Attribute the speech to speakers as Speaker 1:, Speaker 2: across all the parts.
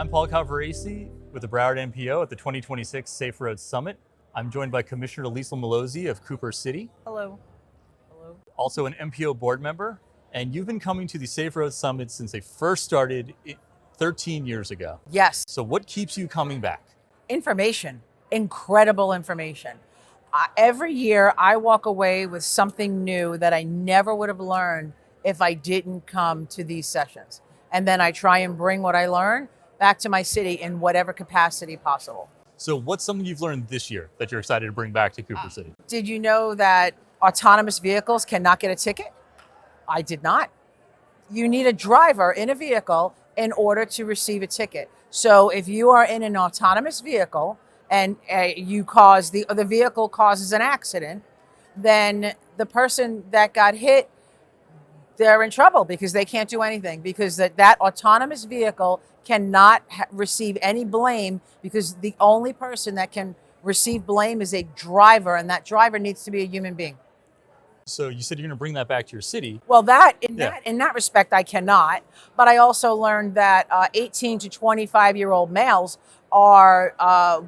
Speaker 1: I'm Paul Calvaresi with the Broward NPO at the 2026 Safe Roads Summit. I'm joined by Commissioner Lisa Mallozzi of Cooper City.
Speaker 2: Hello. Hello.
Speaker 1: Also an NPO board member. And you've been coming to the Safe Roads Summit since they first started 13 years ago.
Speaker 2: Yes.
Speaker 1: So what keeps you coming back?
Speaker 2: Information. Incredible information. Every year I walk away with something new that I never would have learned if I didn't come to these sessions. And then I try and bring what I learn back to my city in whatever capacity possible.
Speaker 1: So what's something you've learned this year that you're excited to bring back to Cooper City?
Speaker 2: Did you know that autonomous vehicles cannot get a ticket? I did not. You need a driver in a vehicle in order to receive a ticket. So if you are in an autonomous vehicle and the vehicle causes an accident, then the person that got hit, they're in trouble because they can't do anything, because that autonomous vehicle cannot receive any blame, because the only person that can receive blame is a driver, and that driver needs to be a human being.
Speaker 1: So you said you're going to bring that back to your city.
Speaker 2: Well, in that respect, I cannot. But I also learned that 18 to 25-year-old males are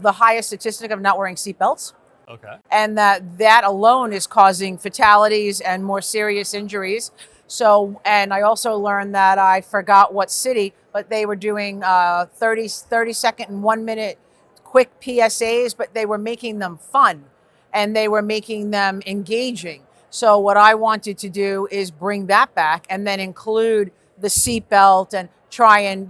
Speaker 2: the highest statistic of not wearing seatbelts.
Speaker 1: Okay.
Speaker 2: And that alone is causing fatalities and more serious injuries. So, and I also learned that I forgot what city, but they were doing 30-second and 1-minute quick PSAs, but they were making them fun and they were making them engaging. So what I wanted to do is bring that back and then include the seatbelt and try and,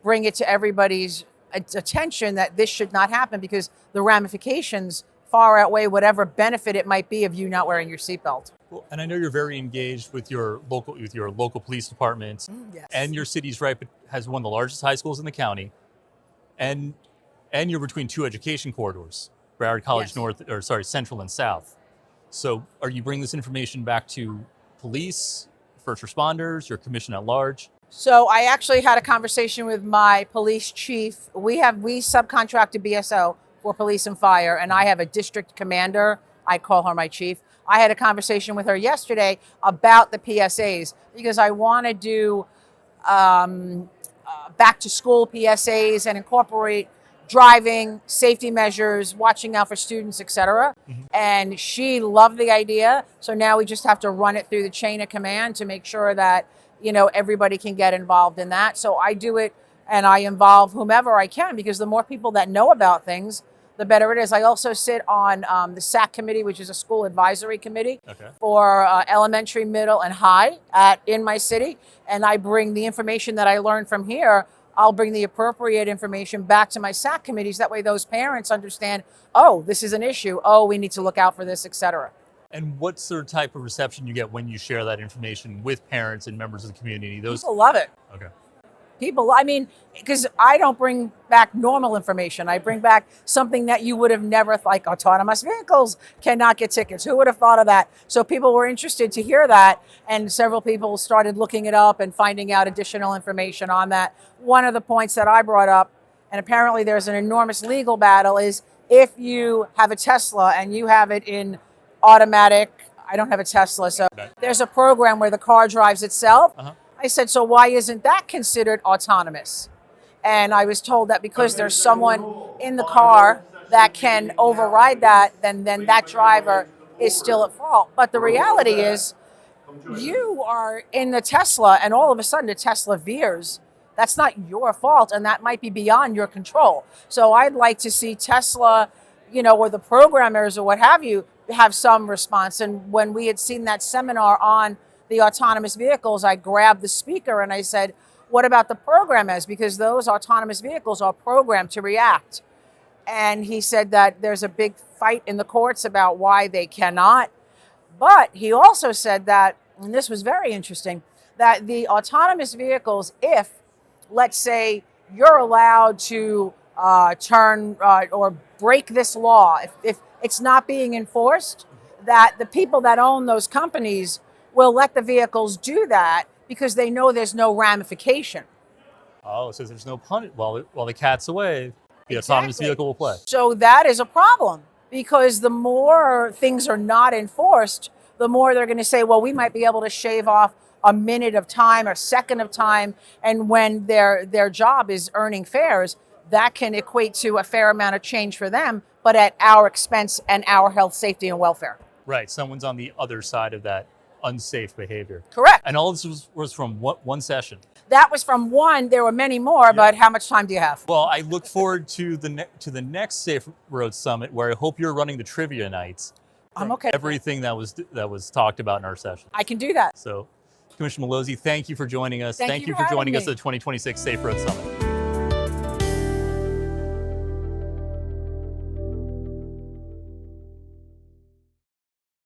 Speaker 2: bring it to everybody's attention that this should not happen, because the ramifications far outweigh whatever benefit it might be of you not wearing your seatbelt.
Speaker 1: Well, and I know you're very engaged with your local police departments.
Speaker 2: Yes.
Speaker 1: And your city's has one of the largest high schools in the county, and you're between two education corridors, Broward College
Speaker 2: Yes.
Speaker 1: Central and South. So are you bringing this information back to police, first responders, your commission at large?
Speaker 2: So I actually had a conversation with my police chief. We subcontract to BSO for police and fire, and I have a district commander. I call her my chief. I had a conversation with her yesterday about the PSAs, because I want to do back to school PSAs and incorporate driving, safety measures, watching out for students, etc.
Speaker 1: Mm-hmm.
Speaker 2: And she loved the idea. So now we just have to run it through the chain of command to make sure that, everybody can get involved in that. So I do it and I involve whomever I can, because the more people that know about things, the better it is. I also sit on the SAC committee, which is a school advisory committee for elementary, middle, and high in my city. And I bring the information that I learned from here. I'll bring the appropriate information back to my SAC committees. That way those parents understand, oh, this is an issue. Oh, we need to look out for this, etc.
Speaker 1: And what's the type of reception you get when you share that information with parents and members of the community?
Speaker 2: People love it.
Speaker 1: Okay.
Speaker 2: Because I don't bring back normal information. I bring back something that you would have never, like autonomous vehicles cannot get tickets. Who would have thought of that? So people were interested to hear that, and several people started looking it up and finding out additional information on that. One of the points that I brought up, and apparently there's an enormous legal battle, is if you have a Tesla and you have it in automatic. I don't have a Tesla, so there's a program where the car drives itself. I said, so why isn't that considered autonomous? And I was told that because there's someone in the car that can override that, then that driver is still at fault. But the reality is, you are in the Tesla and all of a sudden the Tesla veers. That's not your fault, and that might be beyond your control. So I'd like to see Tesla, or the programmers or what have you, have some response. And when we had seen that seminar on the autonomous vehicles, I grabbed the speaker and I said, what about the programmers? Because those autonomous vehicles are programmed to react. And he said that there's a big fight in the courts about why they cannot. But he also said that, and this was very interesting, that the autonomous vehicles, if, let's say, you're allowed to turn or break this law, if it's not being enforced, that the people that own those companies will let the vehicles do that because they know there's no ramification.
Speaker 1: Oh, so there's no punishment. While the cat's away, the autonomous vehicle will play.
Speaker 2: So that is a problem, because the more things are not enforced, the more they're going to say, well, we might be able to shave off a minute of time, a second of time, and when their job is earning fares, that can equate to a fair amount of change for them, but at our expense and our health, safety, and welfare.
Speaker 1: Right. Someone's on the other side of that unsafe behavior.
Speaker 2: Correct.
Speaker 1: And all this was from one session.
Speaker 2: That was from one. There were many more, but how much time do you have?
Speaker 1: Well, I look forward to the next Safe Road Summit, where I hope you're running the trivia nights.
Speaker 2: I'm okay.
Speaker 1: Everything that was talked about in our session.
Speaker 2: I can do that.
Speaker 1: So, Commissioner Mallozzi, thank you for joining us.
Speaker 2: Thank you
Speaker 1: for
Speaker 2: for
Speaker 1: joining us
Speaker 2: having
Speaker 1: at the 2026 Safe Road Summit.